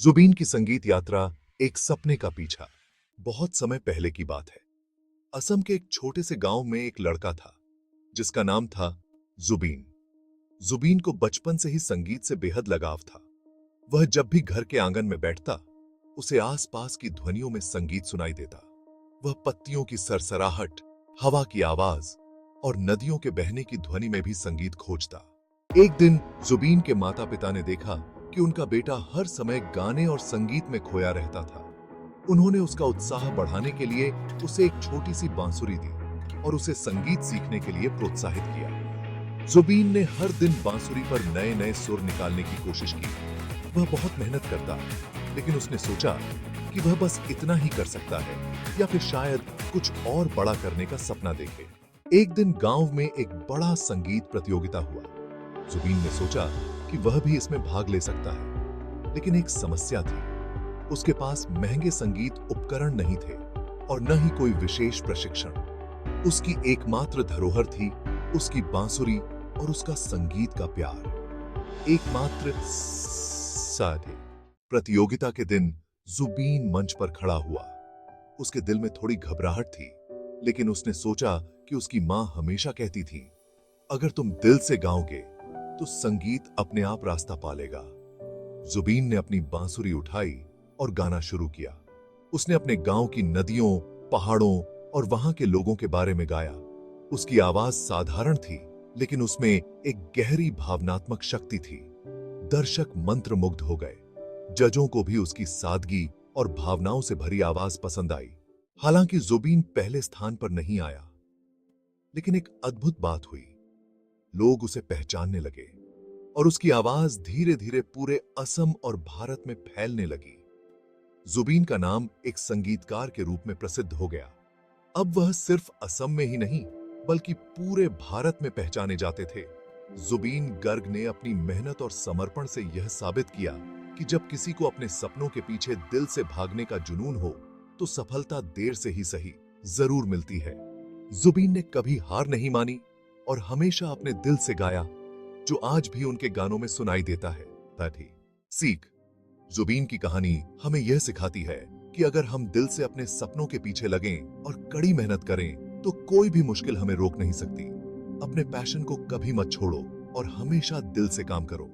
जुबीन की संगीत यात्रा एक सपने का पीछा। बहुत समय पहले की बात है। असम के एक छोटे से गांव में एक लड़का था जिसका नाम था जुबीन। जुबीन को बचपन से ही संगीत से बेहद लगाव था। वह जब भी घर के आंगन में बैठता, उसे आसपास की ध्वनियों में संगीत सुनाई देता। वह पत्तियों की सरसराहट, हवा की आवाज और नदियों के बहने की ध्वनि में भी संगीत खोजता। एक दिन जुबीन के माता पिता ने देखा कि उनका बेटा हर समय गाने और संगीत में खोया रहता था। उन्होंने उसका उत्साह बढ़ाने के लिए उसे एक छोटी सी बांसुरी दी और उसे संगीत सीखने के लिए प्रोत्साहित किया। जुबीन ने हर दिन बांसुरी पर नए नए सुर निकालने की कोशिश की। वह बहुत मेहनत करता, लेकिन उसने सोचा कि वह बस इतना ही कर सकता है या फिर शायद कुछ और बड़ा करने का सपना देखे। एक दिन गांव में एक बड़ा संगीत प्रतियोगिता हुआ। जुबीन ने सोचा कि वह भी इसमें भाग ले सकता है, लेकिन एक समस्या थी। उसके पास महंगे संगीत उपकरण नहीं थे और न ही कोई विशेष प्रशिक्षण। उसकी एकमात्र धरोहर थी उसकी बांसुरी और उसका संगीत का प्यार। एकमात्र साथी। प्रतियोगिता के दिन जुबीन मंच पर खड़ा हुआ। उसके दिल में थोड़ी घबराहट थी, लेकिन उसने सोचा कि उसकी मां हमेशा कहती थी, अगर तुम दिल से गाओगे तो संगीत अपने आप रास्ता पालेगा। जुबीन ने अपनी बांसुरी उठाई और गाना शुरू किया। उसने अपने गांव की नदियों, पहाड़ों और वहां के लोगों के बारे में गाया। उसकी आवाज साधारण थी, लेकिन उसमें एक गहरी भावनात्मक शक्ति थी। दर्शक मंत्रमुग्ध हो गए। जजों को भी उसकी सादगी और भावनाओं से भरी आवाज पसंद आई। हालांकि जुबीन पहले स्थान पर नहीं आया, लेकिन एक अद्भुत बात हुई। लोग उसे पहचानने लगे और उसकी आवाज धीरे धीरे पूरे असम और भारत में फैलने लगी। जुबीन का नाम एक संगीतकार के रूप में प्रसिद्ध हो गया। अब वह सिर्फ असम में ही नहीं, बल्कि पूरे भारत में पहचाने जाते थे। जुबीन गर्ग ने अपनी मेहनत और समर्पण से यह साबित किया कि जब किसी को अपने सपनों के पीछे दिल से भागने का जुनून हो, तो सफलता देर से ही सही जरूर मिलती है। जुबीन ने कभी हार नहीं मानी और हमेशा अपने दिल से गाया, जो आज भी उनके गानों में सुनाई देता है। ताकि सीख। जुबीन की कहानी हमें यह सिखाती है कि अगर हम दिल से अपने सपनों के पीछे लगें और कड़ी मेहनत करें, तो कोई भी मुश्किल हमें रोक नहीं सकती। अपने पैशन को कभी मत छोड़ो और हमेशा दिल से काम करो।